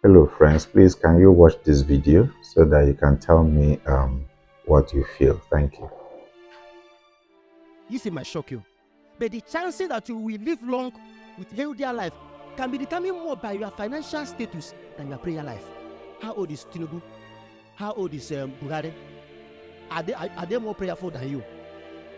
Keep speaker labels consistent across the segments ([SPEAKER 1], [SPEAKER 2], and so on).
[SPEAKER 1] Hello friends, please can you watch this video so that you can tell me what you feel. Thank you.
[SPEAKER 2] This might shock you, but the chances that you will live long with healthier life can be determined more by your financial status than your prayer life. How old is Tinubu? How old is Buhari? Are they more prayerful than you?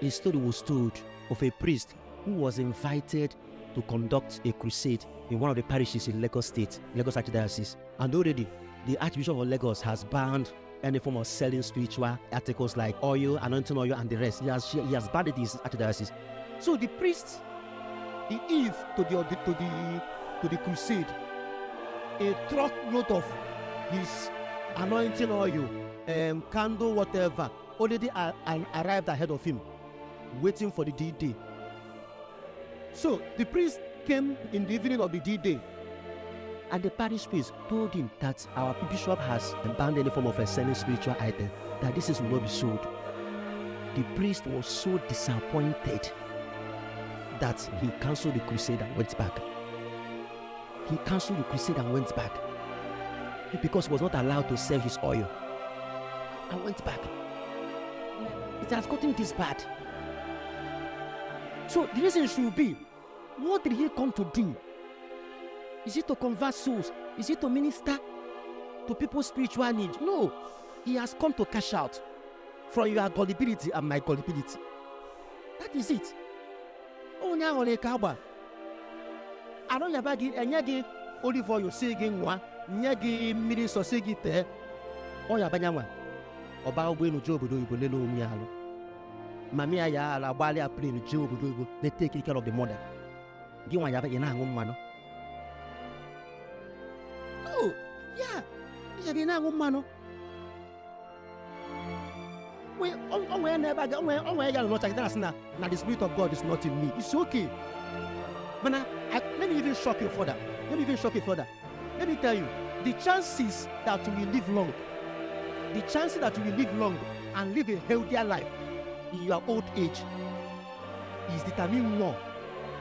[SPEAKER 2] A story was told of a priest who was invited to conduct a crusade in one of the parishes in Lagos State, Lagos Archdiocese. And already, the Archbishop of Lagos has banned any form of selling spiritual articles like oil, anointing oil, and the rest. He has banned it in his Archdiocese. So the priest, the eve to the crusade, a truckload of his anointing oil, candle, whatever, already arrived ahead of him, waiting for the D-Day. So the priest came in the evening of the D-Day, and the parish priest told him that our bishop has banned any form of selling spiritual item, that this will not be sold. The priest was so disappointed that he cancelled the crusade and went back. He cancelled the crusade and went back because he was not allowed to sell his oil. And went back. It has gotten this bad. So the reason should be, what did he come to do? Is it to convert souls? Is it to minister to people's spiritual needs? No. He has come to cash out from your gullibility and my gullibility. That is it. Oh, now on a cowboy. I don't have any olive oil saying one, nyagi minutes or saying there. Oh, ya banyawa. Oba wenu job do you know me alo. Mami aya la bali a play job do they take care of the mother. Give one yaba yena ngumano. Oh, yeah. Yena ngumano. We now the Spirit of God is not in me. It's okay. But now, let me even shock you further. Let me tell you, the chances that you will live long, and live a healthier life in your old age is determined more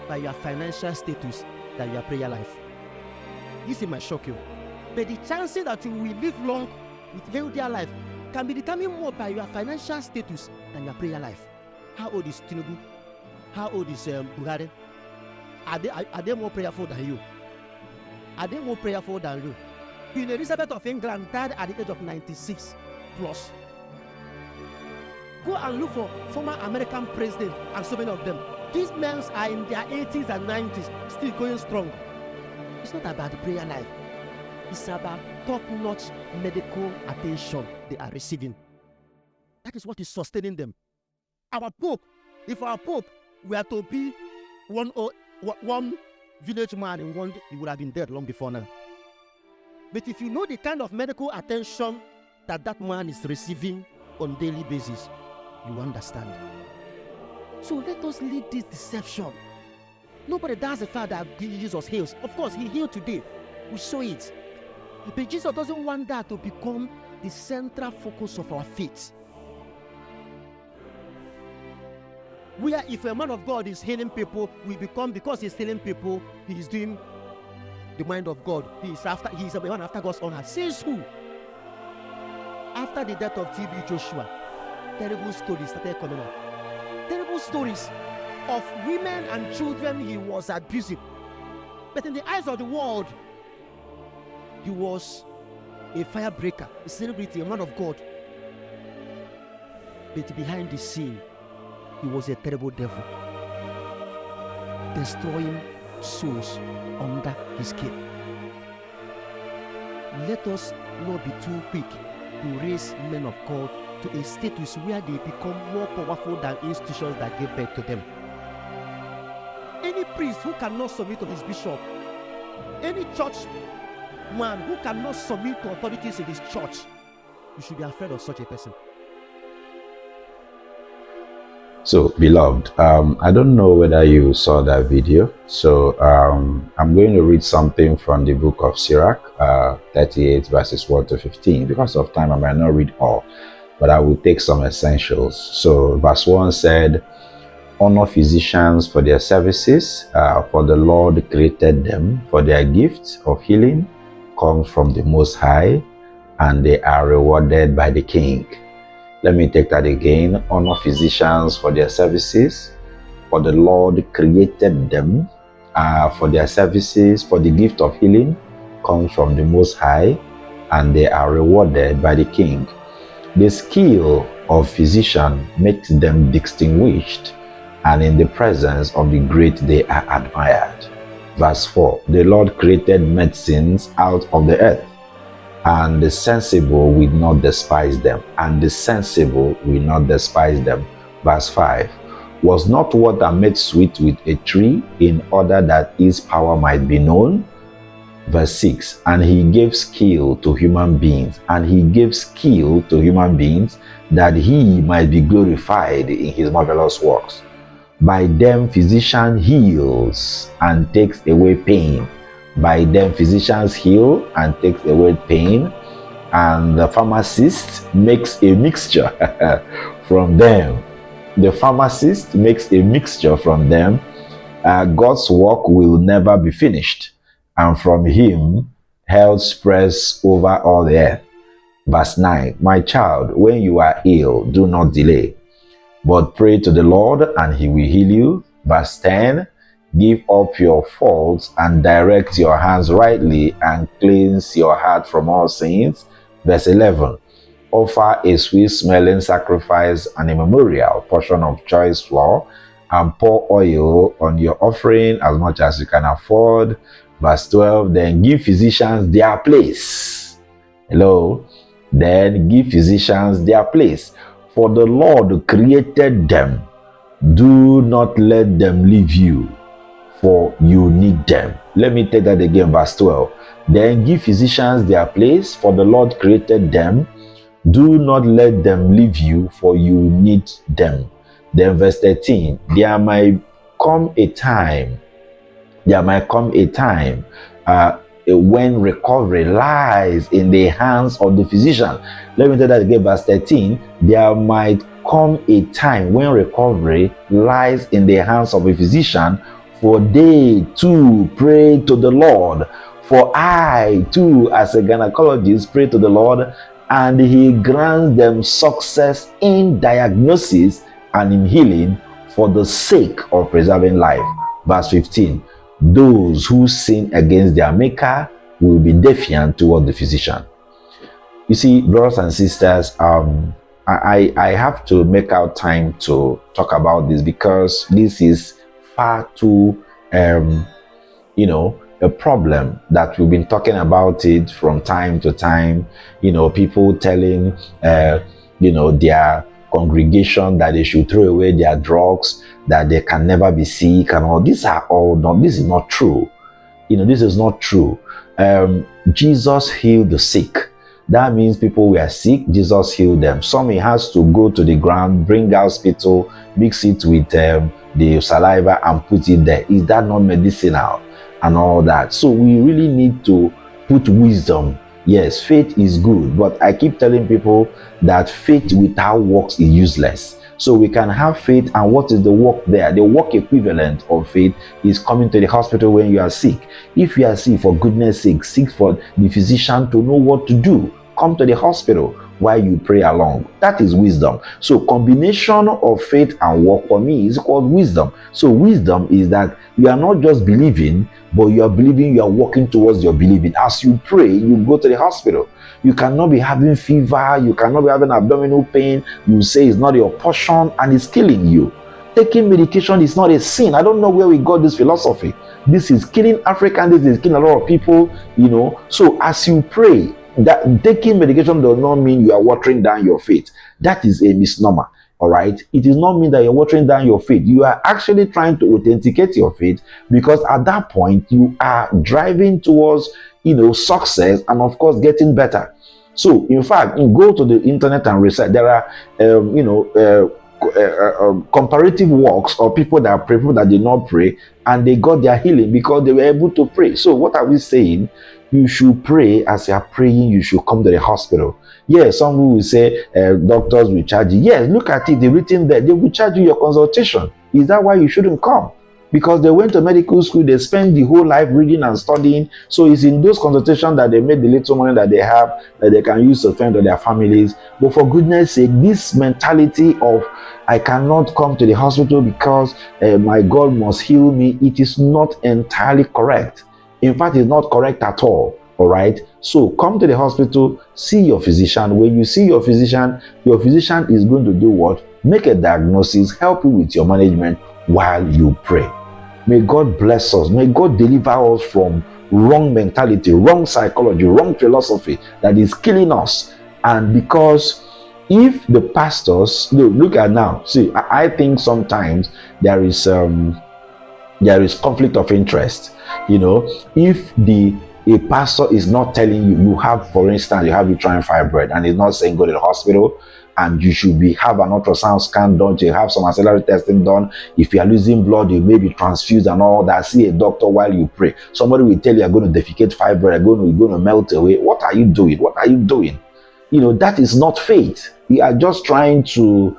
[SPEAKER 2] by your financial status than your prayer life. This might shock you, but the chances that you will live long with healthier life can be determined more by your financial status than your prayer life. How old is Tinubu? How old is Buhari? Are they more prayerful than you? Queen Elizabeth of England died at the age of 96 plus. Go and look for former American presidents and so many of them. These men are in their 80s and 90s, still going strong. It's not about the prayer life. It's about top-notch medical attention they are receiving. That is what is sustaining them. Our Pope, if our Pope were to be one village man in one day, he would have been dead long before now. But if you know the kind of medical attention that man is receiving on a daily basis, you understand. So let us leave this deception. Nobody does the fact that Jesus heals. Of course, he healed today. We saw it. But Jesus doesn't want that to become the central focus of our faith. Where if a man of God is healing people, we become, because he's healing people, he is doing the mind of God. He is a man after God's own heart. Says who? After the death of TB Joshua, terrible stories started coming up. Terrible stories of women and children he was abusing. But in the eyes of the world, he was a firebreaker, a celebrity, a man of God. But behind the scene, he was a terrible devil, destroying souls under his care. Let us not be too quick to raise men of God to a status where they become more powerful than institutions that gave birth to them. Any priest who cannot submit to his bishop, any church man who cannot submit to authorities in his church, you should be afraid of such a person.
[SPEAKER 1] So, beloved, I don't know whether you saw that video. So, I'm going to read something from the book of Sirach, 38 verses 1 to 15. Because of time, I might not read all, but I will take some essentials. So, verse 1 said, "Honor physicians for their services, for the Lord created them for their gift of healing. comes from the Most High, and they are rewarded by the King. Let me take that again. Honor physicians for their services, for the Lord created them for their services, for the gift of healing comes from the Most High, and they are rewarded by the King. The skill of physician makes them distinguished, and in the presence of the great they are admired. Verse 4, the Lord created medicines out of the earth, and the sensible will not despise them, and the sensible will not despise them. Verse 5, was not water made sweet with a tree in order that its power might be known? Verse 6, and he gave skill to human beings, and he gave skill to human beings that he might be glorified in his marvelous works. By them physician heals and takes away pain. By them physicians heal and takes away pain, and the pharmacist makes a mixture from them. The pharmacist makes a mixture from them. God's work will never be finished, and from him health spreads over all the earth. Verse 9, my child, when you are ill, do not delay, but pray to the Lord, and he will heal you. Verse 10, give up your faults and direct your hands rightly, and cleanse your heart from all sins. Verse 11, offer a sweet-smelling sacrifice and a memorial portion of choice flour, and pour oil on your offering as much as you can afford. Verse 12, then give physicians their place. Hello? Then give physicians their place. For the Lord created them. Do not let them leave you, for you need them. Let me take that again, verse 12. Then give physicians their place, for the Lord created them. Do not let them leave you, for you need them. Then verse 13, there might come a time when recovery lies in the hands of the physician. Let me tell that again, verse 13, there might come a time when recovery lies in the hands of a physician, for they too pray to the Lord. For I too, as a gynecologist, pray to the Lord, and he grants them success in diagnosis and in healing for the sake of preserving life. Verse 15, those who sin against their maker will be defiant toward the physician. You see, brothers and sisters, I have to make out time to talk about this, because this is far too a problem that we've been talking about it from time to time. People telling their congregation that they should throw away their drugs, that they can never be sick, and all. This is not true. This is not true. Jesus healed the sick. That means people were sick, Jesus healed them. Some he has to go to the ground, bring out spittle, mix it with the saliva and put it there. Is that not medicinal? And all that. So we really need to put wisdom. Yes, faith is good, but I keep telling people that faith without works is useless. So we can have faith, and what is the work there? The work equivalent of faith is coming to the hospital when you are sick. If you are sick, for goodness sake, seek for the physician to know what to do. Come to the hospital while you pray along. That is wisdom. So combination of faith and work for me is called wisdom. So wisdom is that you are not just believing, but you are believing, you are working towards your believing. As you pray, you go to the hospital. You cannot be having fever, you cannot be having abdominal pain. You say it's not your portion and it's killing you. Taking medication is not a sin. I don't know where we got this philosophy. This is killing Africans, this is killing a lot of people, So as you pray, that taking medication does not mean you are watering down your faith. That is a misnomer. All right, it does not mean that you're watering down your faith. You are actually trying to authenticate your faith, because at that point you are driving towards success and of course getting better. So in fact, you go to the internet and research. There are comparative works of people that pray, people that did not pray, and they got their healing because they were able to pray. So what are we saying? You should pray. As you are praying, you should come to the hospital. Yes, some will say doctors will charge you. Yes, look at it, they're written there. They will charge you your consultation. Is that why you shouldn't come? because they went to medical school, they spent the whole life reading and studying. So it's in those consultations that they made the little money that they have, that they can use to fend on their families. But for goodness sake, this mentality of I cannot come to the hospital because my God must heal me, it is not entirely correct. In fact, it's not correct at all. All right. So come to the hospital, see your physician. When you see your physician is going to do what? Make a diagnosis, help you with your management while you pray. May God bless us. May God deliver us from wrong mentality, wrong psychology, wrong philosophy that is killing us. And because if the pastors, look at now, see, I think sometimes there is conflict of interest. If a pastor is not telling you have, for instance, you have uterine fibroid, and he's not saying go to the hospital and you should have an ultrasound scan done, you have some ancillary testing done. If you are losing blood, you may be transfused and all that. See a doctor while you pray. Somebody will tell you you're going to defecate fibroid, you're going to melt away. What are you doing? What are you doing? That is not faith. We are just trying to,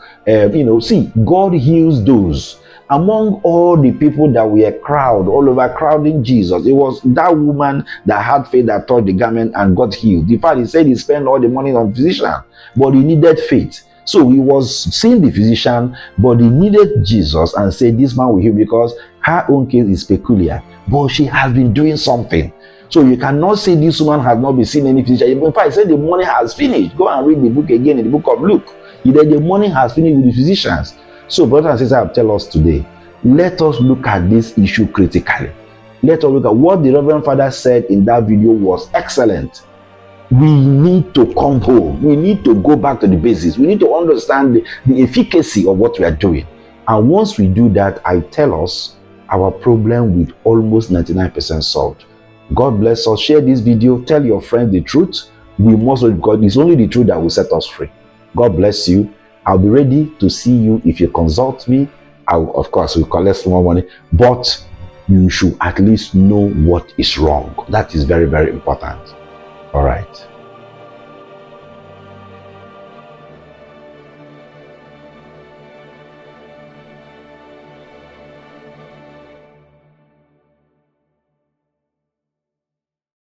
[SPEAKER 1] see, God heals those. Among all the people that were all over crowding Jesus, it was that woman that had faith that touched the garment and got healed. In fact, he said he spent all the money on physician, but he needed faith. So he was seeing the physician, but he needed Jesus and said, this man will heal, because her own case is peculiar, but she has been doing something. So you cannot say this woman has not been seeing any physician. In fact, he said the money has finished. Go and read the book again, in the book of Luke. The money has finished with the physicians. So brothers and sisters, I tell us today, let us look at this issue critically. Let us look at what the Reverend Father said in that video was excellent. We need to come home. We need to go back to the basics. We need to understand the efficacy of what we are doing. And once we do that, I tell us our problem with almost 99% solved. God bless us. Share this video. Tell your friends the truth. We must, because it's only the truth that will set us free. God bless you. I'll be ready to see you if you consult me. Of course, we'll collect some more money, but you should at least know what is wrong. That is very, very important. All right.